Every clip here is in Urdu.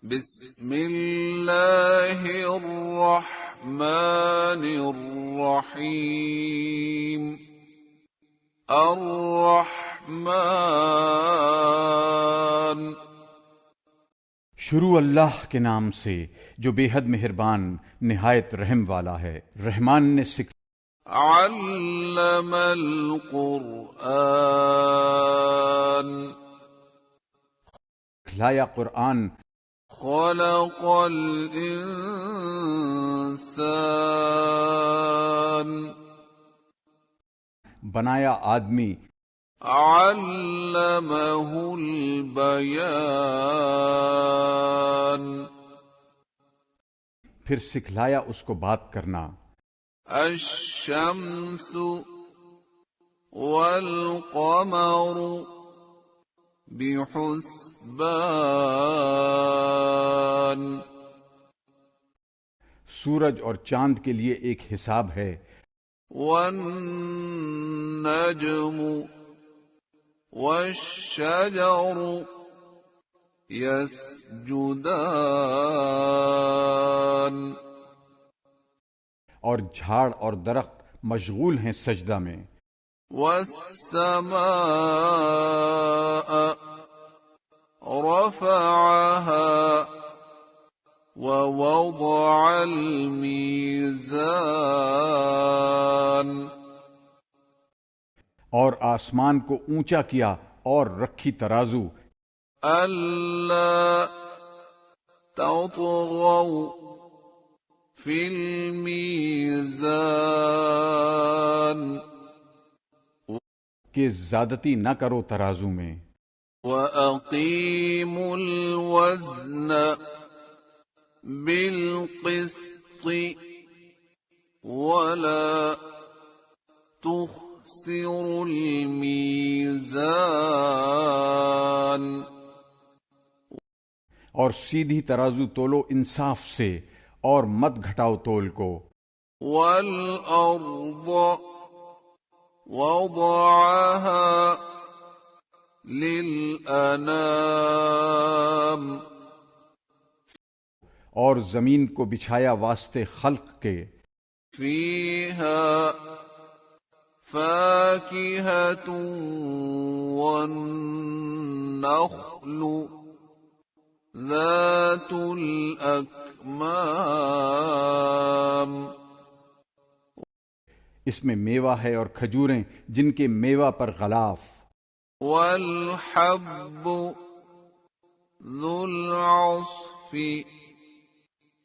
بسم اللہ الرحمن الرحیم الرحمن شروع اللہ کے نام سے جو بے حد مہربان نہایت رحم والا ہے۔ رحمان نے علم القرآن سکھلایا قرآن، خلق الانسان بنایا آدمی، علمہ البیان پھر سکھلایا اس کو بات کرنا۔ الشمس والقمر بحسبان سورج اور چاند کے لیے ایک حساب ہے۔ والنجم والشجر يسجدان اور جھاڑ اور درخت مشغول ہیں سجدہ میں۔ والسماء رفعها ووضع الميزان اور آسمان کو اونچا کیا اور رکھی ترازو۔ ألا تطغوا في الميزان کہ زیادتی نہ کرو ترازو میں۔ وأقيموا الوزن بالقسط ولا تخسروا الميزان اور سیدھی ترازو تولو انصاف سے اور مت گھٹاؤ تول کو۔ والأرض وضعها للأنام اور زمین کو بچھایا واسطے خلق کے۔ فيها فاكهة والنخل ذات الأكمام اس میں میوہ ہے اور کھجوریں جن کے میوہ پر غلاف۔ والحب ذو العصف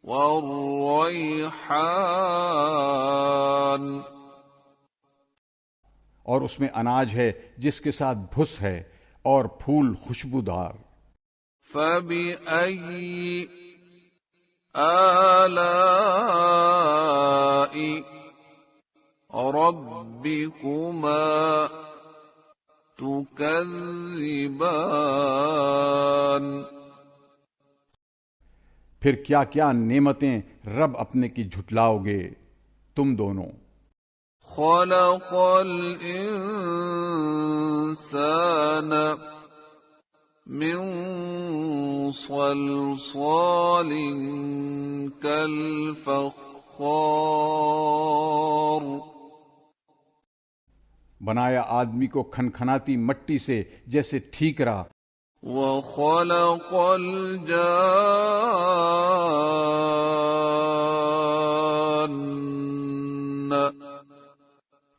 والریحان اور اس میں اناج ہے جس کے ساتھ بھس ہے اور پھول خوشبودار۔ فبأي آلاء ربكما تكذبان پھر کیا کیا نعمتیں رب اپنے کی جھٹلاؤ گے تم دونوں۔ خلق الإنسان من صلصال كالفخار بنایا آدمی کو کھنکھناتی مٹی سے جیسے ٹھیکرا۔ وخلق الجان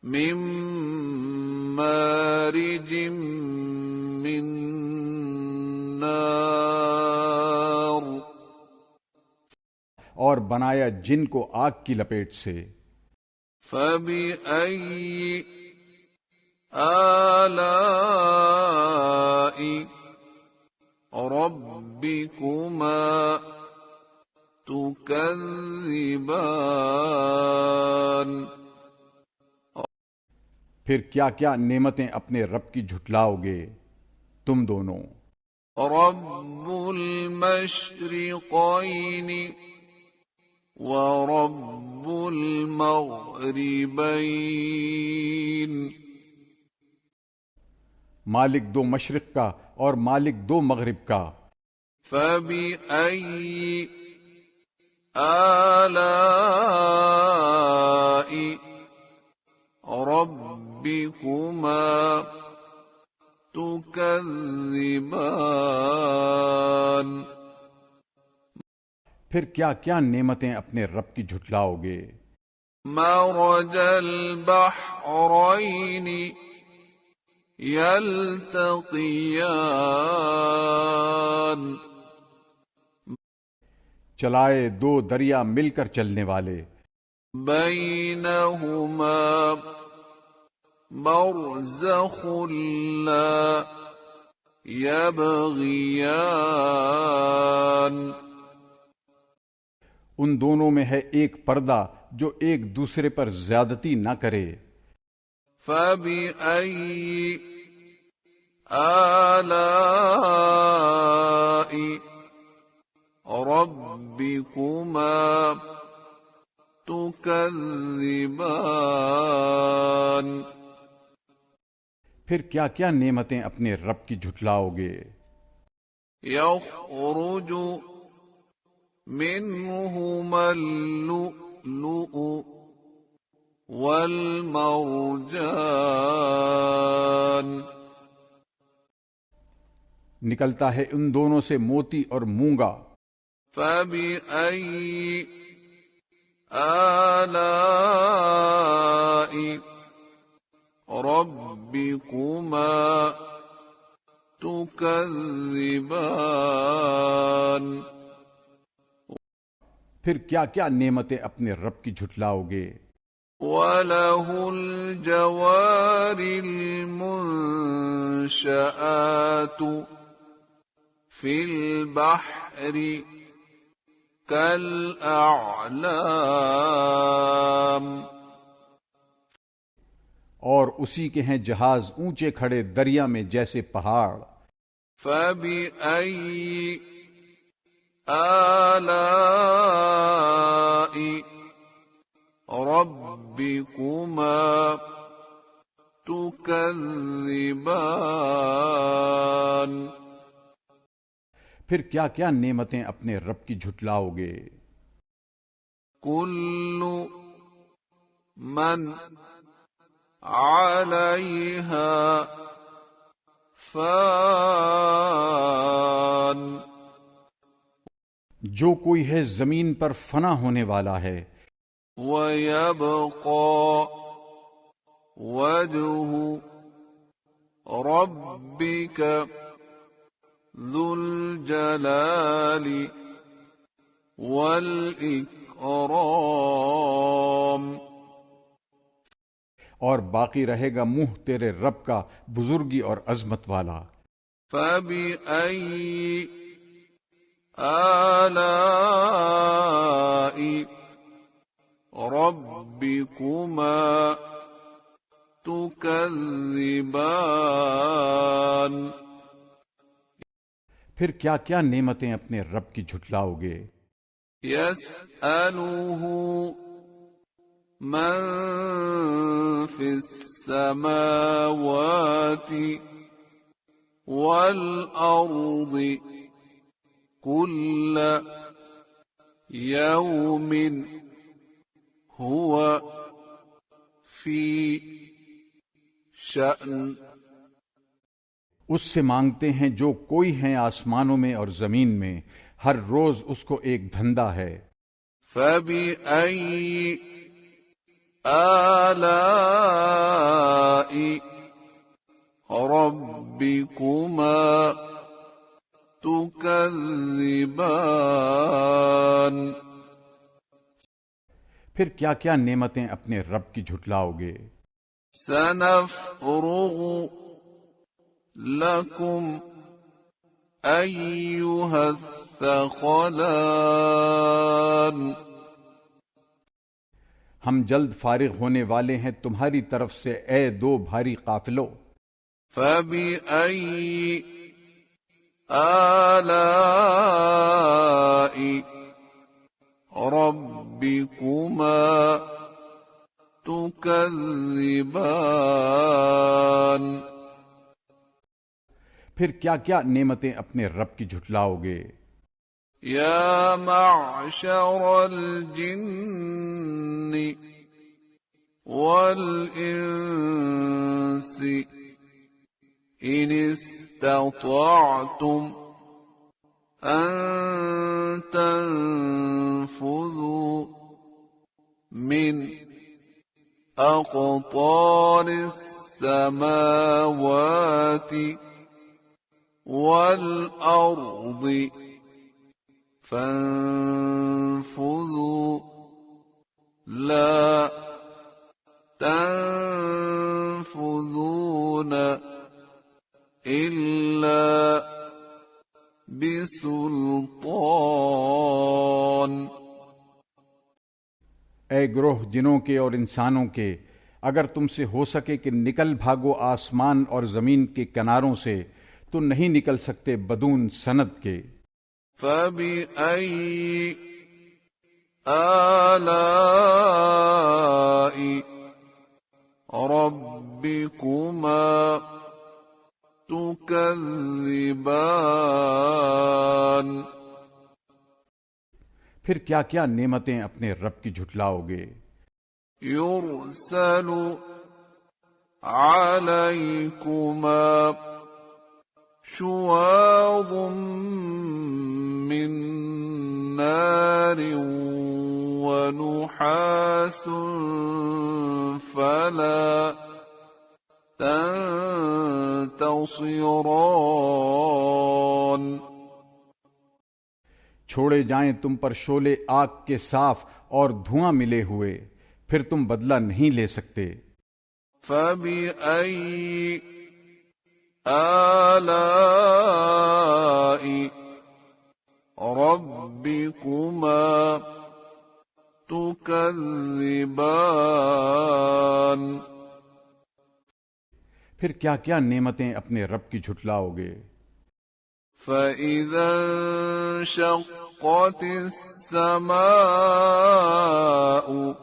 من مارج من نار اور بنایا جن کو آگ کی لپیٹ سے۔ فبأي آلاء ربكما تكذبان پھر کیا کیا نعمتیں اپنے رب کی جھٹلاؤ گے تم دونوں۔ رب المشرقين ورب المغربين مالک دو مشرق کا اور مالک دو مغرب کا۔ فبأي آلاء ربكما تكذبان پھر کیا کیا نعمتیں اپنے رب کی جھٹلاؤ گے؟ مرج البحرين يلتقيان چلائے دو دریا مل کر چلنے والے، بينهما برزخ لا يبغيان ان دونوں میں ہے ایک پردہ جو ایک دوسرے پر زیادتی نہ کرے۔ فبأي آلاء ربكما تكذبان پھر کیا کیا نعمتیں اپنے رب کی جھٹلاؤ گے؟ يخرج منهما اللؤلؤ والمرجان نکلتا ہے ان دونوں سے موتی اور مونگا۔ فبأي آلاء ربكما تكذبان پھر کیا کیا نعمتیں اپنے رب کی جھٹلاؤ گے؟ وَلَهُ الْجَوَارِ الْمُنشَآتُ فِي الْبَحْرِ كَالْأَعْلَامِ اور اسی کے ہیں جہاز اونچے کھڑے دریا میں جیسے پہاڑ۔ فَبِأَيِّ آلاء ربكما تكذبان پھر کیا کیا نعمتیں اپنے رب کی جھٹلاؤ گے؟ كل من عليها فان جو کوئی ہے زمین پر فنا ہونے والا ہے، وَيَبْقَى وَجْهُ رَبِّكَ ذُو الْجَلَالِ وَالْإِكْرَامِ اور باقی رہے گا منہ تیرے رب کا بزرگی اور عظمت والا۔ فَبِأَيِّ آلاء ربكما تكذبان پھر کیا کیا نعمتیں اپنے رب کی جھٹلاؤ گے؟ يسأله من في السماوات والأرض كل يوم هو في شأن اس سے مانگتے ہیں جو کوئی ہیں آسمانوں میں اور زمین میں، ہر روز اس کو ایک دھندا ہے۔ فَبِأَيِّ آلاء ربكما تكذبان پھر کیا کیا نعمتیں اپنے رب کی جھٹلاؤ گے؟ سنفرغ لكم أيها الثقلان ہم جلد فارغ ہونے والے ہیں تمہاری طرف سے اے دو بھاری قافلوں۔ فبأي آلاء ربكما تكذبان پھر کیا کیا نعمتیں اپنے رب کی جھٹلاؤ گے؟ يا معشر الجن والإنس إن استطعتم أن تنفذوا من أقطار السماوات والأرض فانفذوا لا تنفذون إلا بسلطان۔ اے گروہ جنوں کے اور انسانوں کے، اگر تم سے ہو سکے کہ نکل بھاگو آسمان اور زمین کے کناروں سے، تو نہیں نکل سکتے بدون سند کے۔ فَبِأَيِّ آلاء رَبِّكُمَا تُكَذِّبَانِ، پھر کیا کیا نعمتیں اپنے رب کی جھٹلاؤ گے۔ يُرْسَلُ عَلَيْكُمَا شُوَاظٌ مِّن نَّارٍ وَنُحَاسٌ فَلَا تَنتَصِرَانِ، چھوڑے جائیں تم پر شعلے آگ کے صاف اور دھواں ملے ہوئے، پھر تم بدلہ نہیں لے سکتے۔ فَبِأَيِّ آلاء رَبِّكُمَا تُكَذِّبَانِ، پھر کیا کیا نعمتیں اپنے رب کی جھٹلاؤ گے۔ فَإِذَا انشَقَّتِ السَّمَاءُ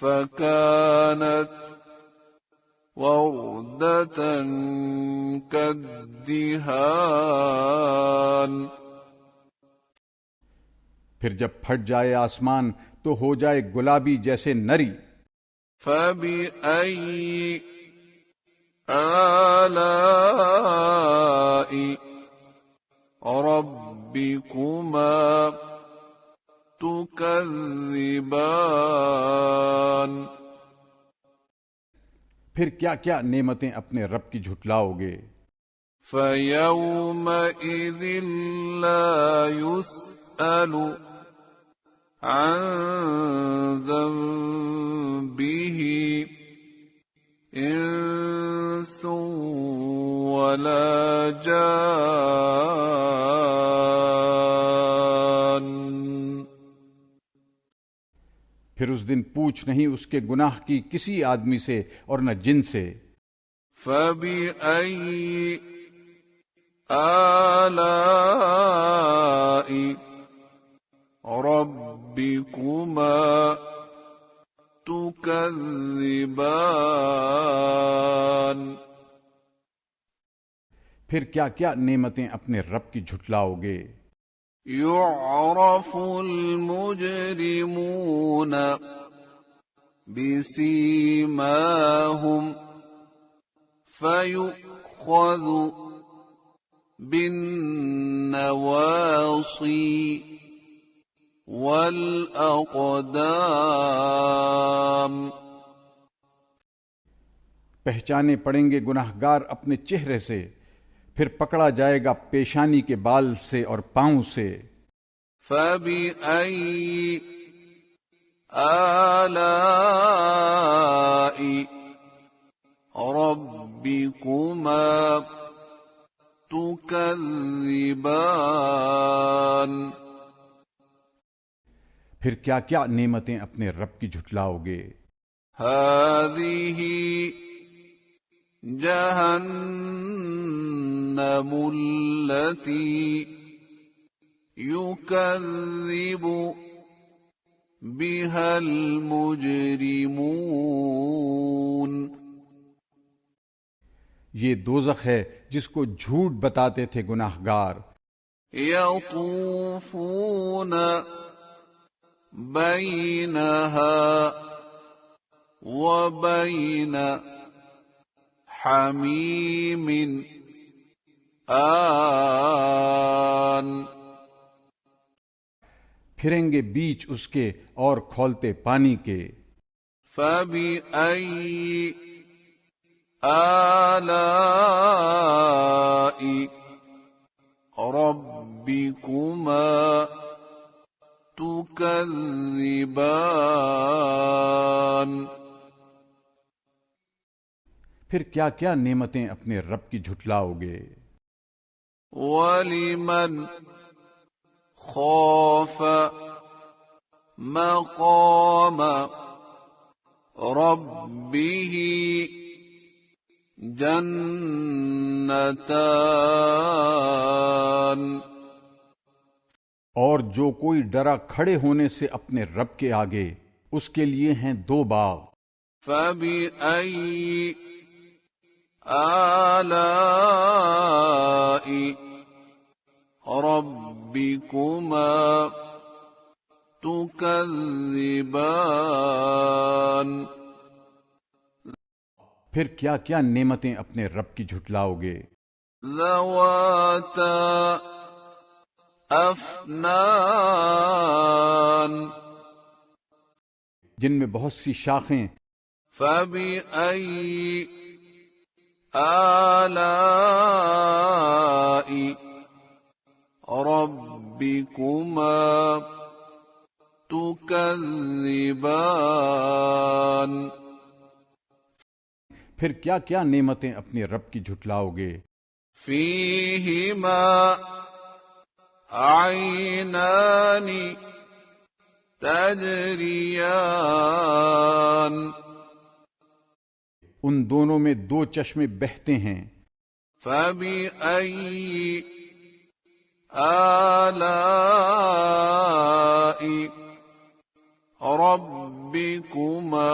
فَكَانَتْ وَرْدَةً كَالدِّهَانِ، پھر جب پھٹ جائے آسمان تو ہو جائے گلابی جیسے نری۔ فَبِأَيِّ آلاء رَبِّكُمَا تُكَذِّبَانِ، پھر کیا کیا نعمتیں اپنے رب کی جھٹلاؤ گے۔ فَيَوْمَئِذٍ لَا يُسْأَلُ عَن ذَنبِهِ إِنسٌ وَلَا جَانٌّ، پھر اس دن پوچھ نہیں اس کے گناہ کی کسی آدمی سے اور نہ جن سے۔ فَبِأَيِّ آلاء رَبِّكُمَا تُكَذِّبَانِ، پھر کیا کیا نعمتیں اپنے رب کی جھٹلاؤ گے۔ يُعْرَفُ الْمُجْرِمُونَ بِسِيمَاهُمْ فَيُؤْخَذُ بِالنَّوَاصِي وَالْأَقْدَامِ، پہچانے پڑیں گے گناہگار اپنے چہرے سے، پھر پکڑا جائے گا پیشانی کے بال سے اور پاؤں سے۔ فَبِأَيِّ آلاء رَبِّكُمَا تُكَذِّبَانِ، پھر کیا کیا نعمتیں اپنے رب کی جھٹلاؤ گے۔ هَٰذِهِ جَهَنَّمُ الَّتِي يُكَذِّبُ بِهَا الْمُجْرِمُونَ، یہ دوزخ ہے جس کو جھوٹ بتاتے تھے گناہگار۔ يطوفون بينها وبين حميم آن. پھریں گے بیچ اس کے اور کھولتے پانی کے. فبأي آلاء ربكما تكذبان. پھر کیا کیا نعمتیں اپنے رب کی جھٹلاؤ گے. وَلِمَنْ خَافَ مَقَامَ رَبِّهِ جَنَّتَانِ. اور جو کوئی ڈرا کھڑے ہونے سے اپنے رب کے آگے، اس کے لیے ہیں 2 باغ. فَبِأَيِّ آلاء ربكما تكذبان. پھر کیا کیا نعمتیں اپنے رب کی جھٹلاؤ گے. ذواتا افنان. جن میں بہت سی شاخیں. فبأي آلاء ربكما تكذبان. پھر کیا کیا نعمتیں اپنے رب کی جھٹلاؤ گے. فيهما عينان تجريان. ان دونوں میں 2 چشمے بہتے ہیں. فبأي آلاء ربكما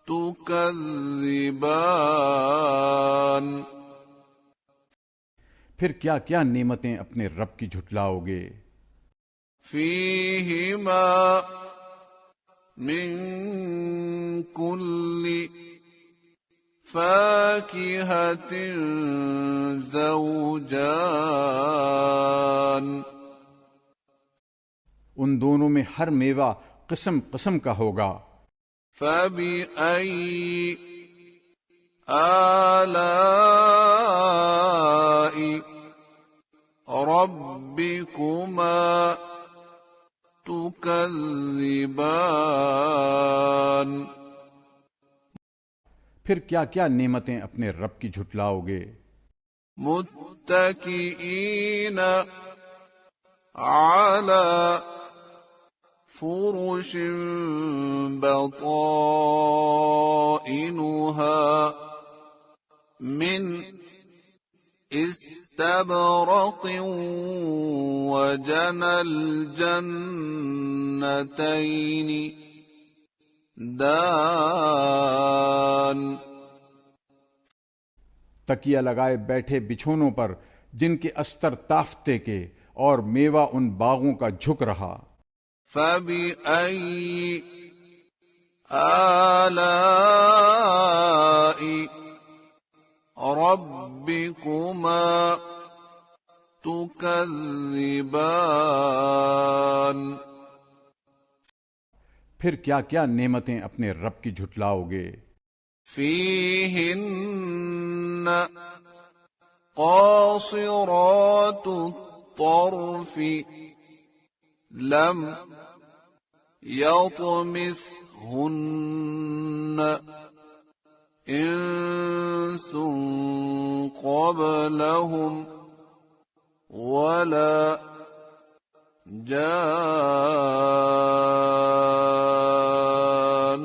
تكذبان. پھر کیا کیا نعمتیں اپنے رب کی جھٹلاؤ گے. فيهما من كل فاكهة زوجان. ان دونوں میں ہر میوہ قسم قسم کا ہوگا. فبأي آلاء ربكما تكذبان. پھر کیا کیا نعمتیں اپنے رب کی جھٹلاؤ گے. متكئين على فرش بطائنها من استبرق وجنى الجنتين دان. تکیہ لگائے بیٹھے بچھونوں پر جن کے استر تافتے کے اور میوہ ان باغوں کا جھک رہا. فبأي آلاء ربكما تكذبان. پھر کیا کیا نعمتیں اپنے رب کی جھٹلاؤ گے. فيهن قاصرات الطرف لم يطمثهن انس قبلهم ولا جان.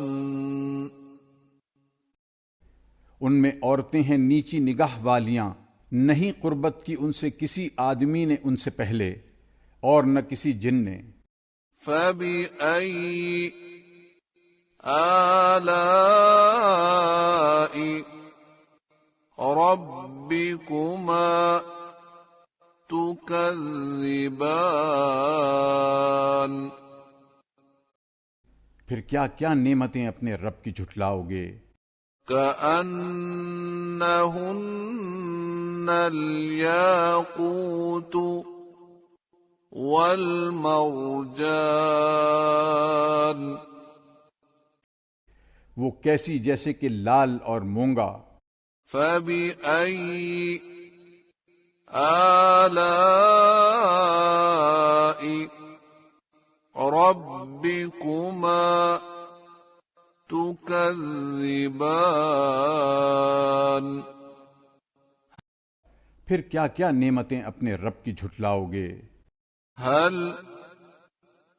ان میں عورتیں ہیں نیچی نگاہ والیاں، نہیں قربت کی ان سے کسی آدمی نے ان سے پہلے اور نہ کسی جن نے. فبأي آلاء ربكما تكذبان پھر کیا کیا نعمتیں اپنے رب کی جھٹلاؤ گے؟ كأنهن الياقوت والمرجان وہ کیسی جیسے کہ لال اور مونگا۔ فبأي آلاء ربكما تكذبان پھر کیا کیا نعمتیں اپنے رب کی جھٹلاؤ گے؟ هل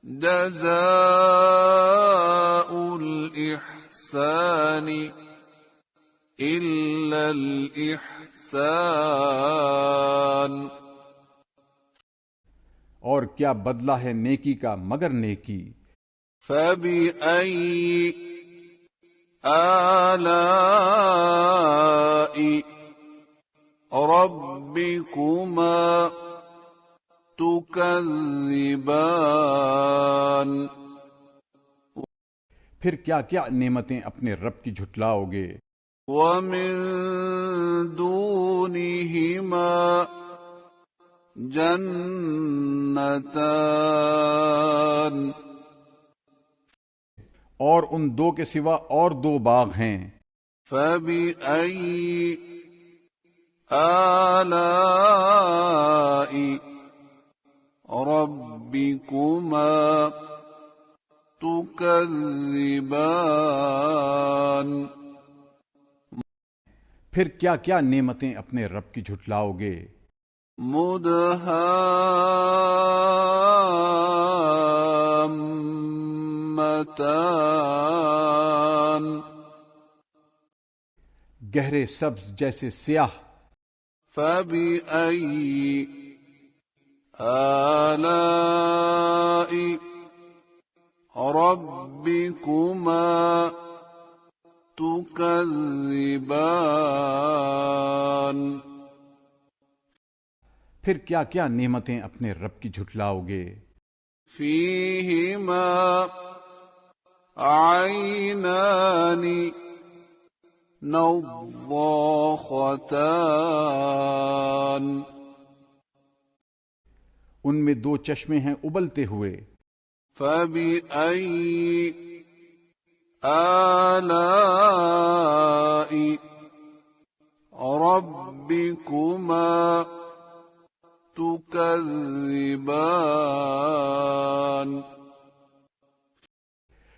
جزاء الإحسان إلا الإحسان اور کیا بدلہ ہے نیکی کا مگر نیکی؟ فبأي آلاء ربكما تكذبان پھر کیا کیا نعمتیں اپنے رب کی جھٹلاؤ گے؟ ومن دونهما جنتان اور ان دو کے سوا اور دو باغ ہیں۔ فبأي آلاء ربكما تكذبان پھر کیا کیا نعمتیں اپنے رب کی جھٹلاؤ گے؟ مدهامتان گہرے سبز جیسے سیاہ۔ فبأي آلاء ربكما تكذبان پھر کیا کیا نعمتیں اپنے رب کی جھٹلاؤ گے؟ فيهما عينان نضاختان ان میں دو چشمے ہیں ابلتے ہوئے۔ فبأي آلاء ربكما تكذبان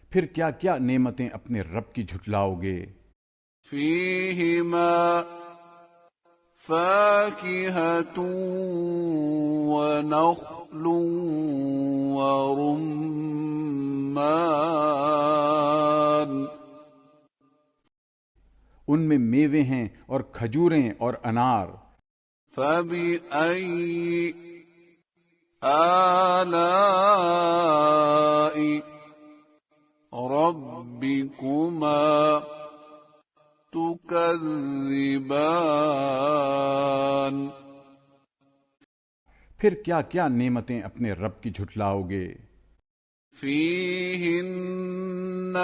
پھر کیا کیا نعمتیں اپنے رب کی جھٹلاؤ گے؟ فيهما فاكهة ونخل ورمان ان میں میوے ہیں اور کھجوریں اور انار۔ فبأي آلاء ربكما تكذبان پھر کیا کیا نعمتیں اپنے رب کی جھٹلاؤ گے؟ فيهن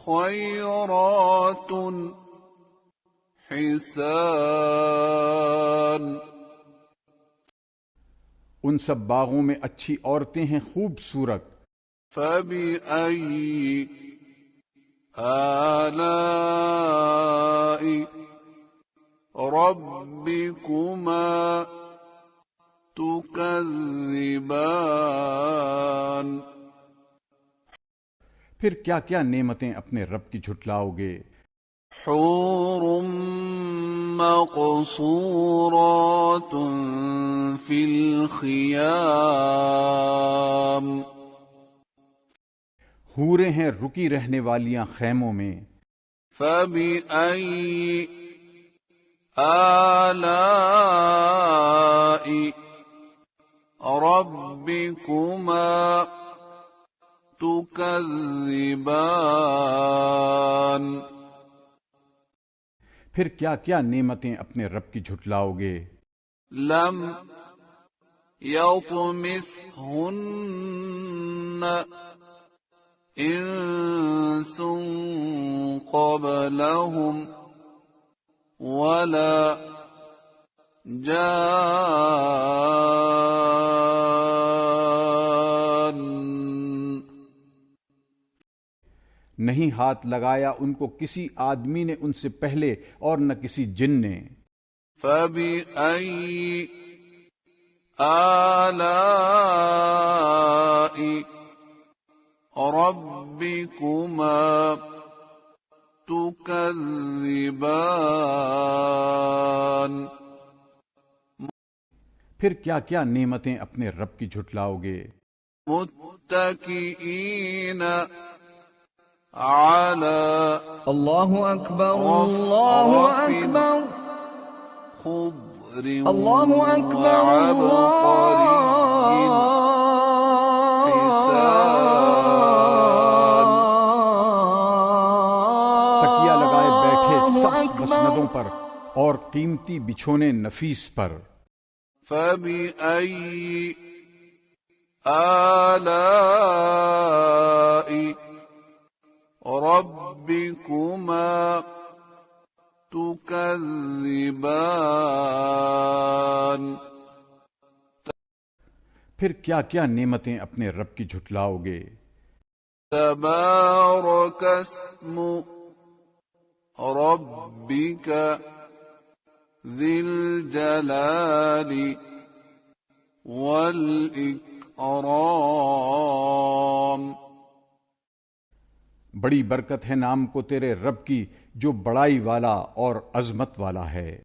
خيرات حسان ان سب باغوں میں اچھی عورتیں ہیں خوبصورت۔ فبأي آلاء ربكما تكذبان پھر کیا کیا نعمتیں اپنے رب کی جھٹلاؤ گے؟ حور مقصورات في الخيام حوریں ہیں رکی رہنے والیاں خیموں میں۔ فبأي آلاء ربكما تكذبان پھر کیا کیا نعمتیں اپنے رب کی جھٹلاؤ گے؟ لم يطمثهن إنس قبلهم ولا جان. نہیں ہاتھ لگایا ان کو کسی آدمی نے ان سے پہلے اور نہ کسی جن نے. فبأي آلاء ربكما تكذبان. پھر کیا کیا نعمتیں اپنے رب کی جھٹلاؤ گے. متكئين على اللہ اکبر اللہ اکبر خضر اللہ اکبر وعبقري حسان. تکیہ لگائے بیٹھے سبز اکبر. مسندوں پر اور قیمتی بچھونے نفیس پر. فبأي آلاء ربكما تكذبان. پھر کیا کیا نعمتیں اپنے رب کی جھٹلاؤ گے. تبارك اسم ربك ذي الجلال والإكرام. بڑی برکت ہے نام کو تیرے رب کی جو بڑائی والا اور عظمت والا ہے.